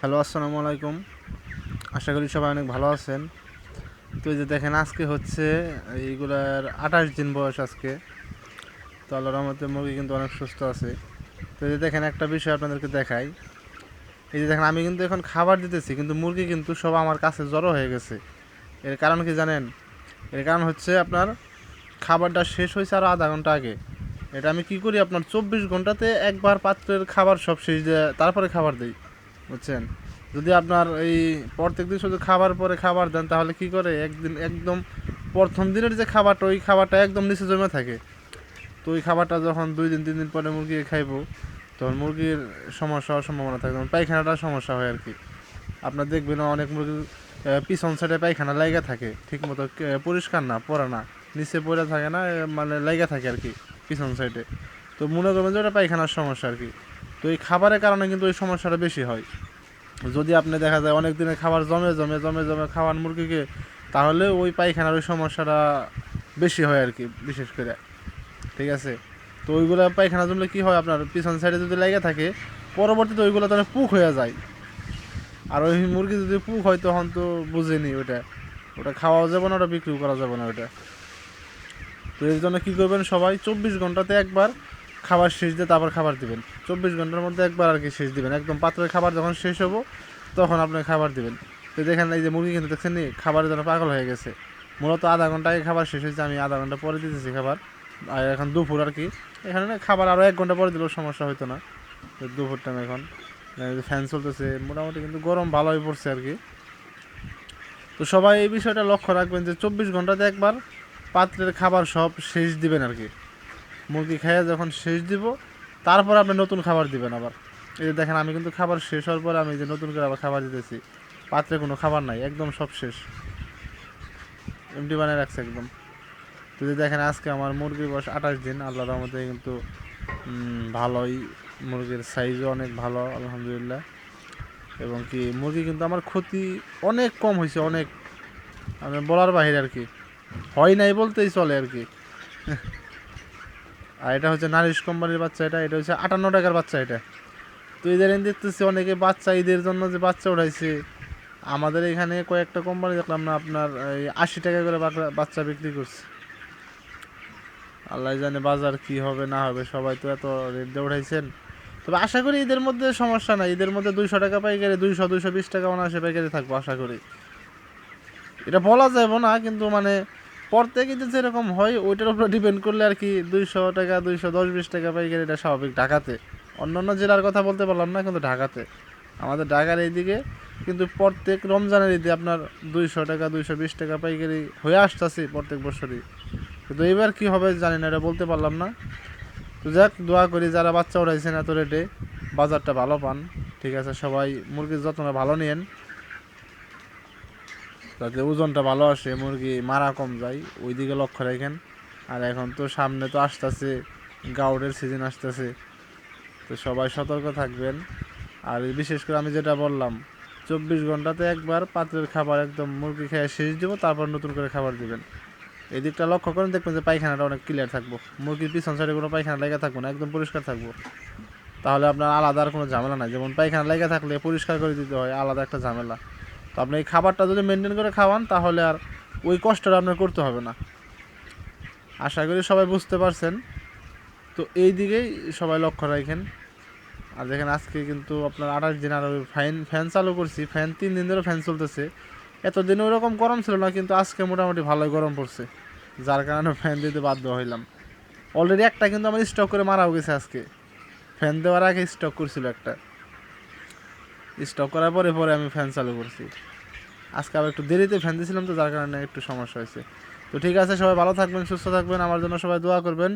Hello, আসসালামু আলাইকুম। আশা করি সবাই অনেক ভালো আছেন। তো এই যে দেখেন, আজকে হচ্ছে এইগুলার 28 দিন বয়স আজকে। তো আল্লাহর রহমতে মুরগি কিন্তু অনেক সুস্থ আছে। তো এই যে দেখেন, একটা বিষয় আপনাদেরকে দেখাই। এই যে দেখেন, আমি কিন্তু এখন খাবার দিতেছি, কিন্তু মুরগি কিন্তু সব আমার কাছে জড়ো হয়ে গেছে। এর কারণ কি জানেন? এর কারণ হচ্ছে আপনার খাবারটা শেষ হয়েছে আরও আধা ঘন্টা আগে। এটা আমি কি করি, আপনার 24 ঘন্টাতে একবার পাত্রের খাবার সব শেষ দিয়ে তারপরে খাবার দিই, বুঝছেন? যদি আপনার এই প্রত্যেক দিন শুধু খাবার পরে খাবার দেন, তাহলে কি করে, একদিন একদম প্রথম দিনের যে খাবারটা, ওই খাবারটা একদম নিচে জমে থাকে। তো ওই খাবারটা যখন 2 দিন 3 দিন পরে মুরগি খাইবো, তখন মুরগির সমস্যা হওয়ার সম্ভাবনা থাকে, যেমন পায়খানাটার সমস্যা হয় আর কি। আপনার দেখবেন অনেক মুরগির পিছন সাইডে পায়খানা লাইগা থাকে, ঠিক মতো পরিষ্কার না, পড়া না, নিচে পড়ে থাকে না, মানে লাইগা থাকে আর কি পিছন সাইডে। তো মনে করবেন যে ওটা পায়খানার সমস্যা আর কি। তো এই খাবারের কারণে কিন্তু ওই সমস্যাটা বেশি হয়। যদি আপনি দেখা যায় অনেক দিনের খাবার জমে জমে জমে জমে খাওয়ান মুরগিকে, তাহলে ওই পায়খানার ওই সমস্যাটা বেশি হয় আর কি, বিশেষ করে। ঠিক আছে? তো ওইগুলো পায়খানা জমলে কী হয়, আপনার পিছন সাইডে যদি লেগে থাকে, পরবর্তীতে ওইগুলো তাহলে পুক হয়ে যায়। আর ওই মুরগি যদি পুক হয়, তখন তো বুঝেনি ওটা, ওটা খাওয়াও যাবে না, ওটা বিক্রিও করা যাবে না ওটা। তো এর জন্য কী করবেন, সবাই 24 ঘন্টাতে একবার খাবার শেষ দিয়ে তারপর খাবার দিবেন। 24 ঘন্টার মধ্যে একবার আর কি শেষ দিবেন, একদম পাত্রের খাবার যখন শেষ হবো তখন আপনি খাবার দিবেন। তো দেখেন, এই যে মুরগি কিন্তু দেখছেন নি, খাবারের জন্য পাগল হয়ে গেছে। মূলত আধা ঘন্টা আগে খাবার শেষ হয়েছে, আমি আধা ঘন্টা পরে দিতেছি খাবার। আর এখন দুপুর আর কি, এখানে না খাবার আরও 1 ঘন্টা পরে দিলেও সমস্যা হতো না। তো দুপুর টাইম এখন ফ্যান চলতেছে, মোটামুটি কিন্তু গরম ভালোই পড়ছে আর কি। তো সবাই এই বিষয়টা লক্ষ্য রাখবেন যে 24 ঘন্টাতে একবার পাত্রের খাবার সব শেষ দিবেন আর কি। মুরগি খেয়ে যখন শেষ দিব, তারপর আপনি নতুন খাবার দিবেন আবার। এই যে দেখেন, আমি কিন্তু খাবার শেষ হওয়ার পরে আমি যে নতুন করে আবার খাবার দিতেছি, পাত্রে কোনো খাবার নাই, একদম সব শেষ, এমটি বানিয়ে রাখছে একদম। তো যে দেখেন, আজকে আমার মুরগির বয়স 28 দিন, আল্লাহর রহমতে কিন্তু ভালোই, মুরগির সাইজও অনেক ভালো আলহামদুলিল্লাহ। এবং কি মুরগি কিন্তু আমার ক্ষতি অনেক কম হয়েছে, অনেক, মানে বলার বাহিরে আর কি, হয় নাই বলতেই চলে আর কি। আর এটা হচ্ছে নারিশ কোম্পানির বাচ্চা, এটা হচ্ছে 58 টাকার বাচ্চা এটা। তো ঈদের দেখতেছি অনেকে বাচ্চা, ঈদের জন্য যে বাচ্চা উঠাইছে, আমাদের এখানে কয়েকটা কোম্পানি দেখলাম না আপনার এই 80 টাকা করে বাচ্চা বিক্রি করছে। আল্লাহ জানে বাজার কি হবে না হবে, সবাই তো এত রেট দিয়ে উঠাইছেন। তবে আশা করি ঈদের মধ্যে সমস্যা নাই, ঈদের মধ্যে 200 টাকা পাইকারি, 200 220 টাকা অনায়াসে পাইকারি থাকবো আশা করি। এটা বলা যাবে না, কিন্তু মানে প্রত্যেক ঈদে যেরকম হয় ওইটার উপরে ডিপেন্ড করলে আর কি, 200 টাকা 210 20 টাকা পাইকারি, এটা স্বাভাবিক ঢাকাতে। অন্যান্য জেলার কথা বলতে পারলাম না, কিন্তু ঢাকাতে, আমাদের ঢাকার এইদিকে কিন্তু প্রত্যেক রমজানের ঈদে আপনার 200 টাকা 220 টাকা পাইকারি হয়ে আসতেছে প্রত্যেক বছরই। কিন্তু এবার কী হবে জানি না, এটা বলতে পারলাম না। তো যাক, দোয়া করি যারা বাচ্চা উঠাইছেন এত রেটে, বাজারটা ভালো পান। ঠিক আছে, সবাই মুরগির যত্নটা ভালো নিয়েন, যাতে ওজনটা ভালো আসে, মুরগি মারা কম যায়, ওই দিকে লক্ষ্য রাখেন। আর এখন তো সামনে তো আসতেছে, গাউডের সিজন আসতেছে, তো সবাই সতর্ক থাকবেন। আর বিশেষ করে আমি যেটা বললাম, 24 ঘন্টাতে একবার পাত্রের খাবার একদম মুরগি খেয়ে শেষ দিব, তারপর নতুন করে খাবার দিবেন। এই দিকটা লক্ষ্য করেন, দেখবেন যে পায়খানাটা অনেক ক্লিয়ার থাকবো, মুরগির পিছন সাইডে কোনো পায়খানা লেগে থাকবো না, একদম পরিষ্কার থাকবো। তাহলে আপনার আলাদা আর কোনো ঝামেলা নাই, যেমন পায়খানা লেগে থাকলে পরিষ্কার করে দিতে হয়, আলাদা একটা ঝামেলা। তো আপনি এই খাবারটা যদি মেনটেন করে খাওয়ান, তাহলে আর ওই কষ্টটা আপনার করতে হবে না। আশা করি সবাই বুঝতে পারছেন। তো এই দিকেই সবাই লক্ষ্য রাখেন। আর দেখেন, আজকে কিন্তু আপনার 28 দিন, আর ওই ফ্যান চালু করছি, ফ্যান 3 দিন ধরে ফ্যান চলতেছে। এতদিন ওইরকম গরম ছিল না, কিন্তু আজকে মোটামুটি ভালোই গরম পড়ছে, যার কারণে ফ্যান দিতে বাধ্য হইলাম। অলরেডি একটা কিন্তু আমার স্টক করে মারাও গেছে আজকে, ফ্যান দেওয়ার আগে স্টক করছিল একটা, স্টক করার পরে পরে আমি ফ্যান চালু করছি। আজকে আবার একটু দেরিতে ফ্যান দিয়েছিলাম, তো যার কারণে একটু সমস্যা হয়েছে। তো ঠিক আছে, সবাই ভালো থাকবেন, সুস্থ থাকবেন, আমার জন্য সবাই দোয়া করবেন।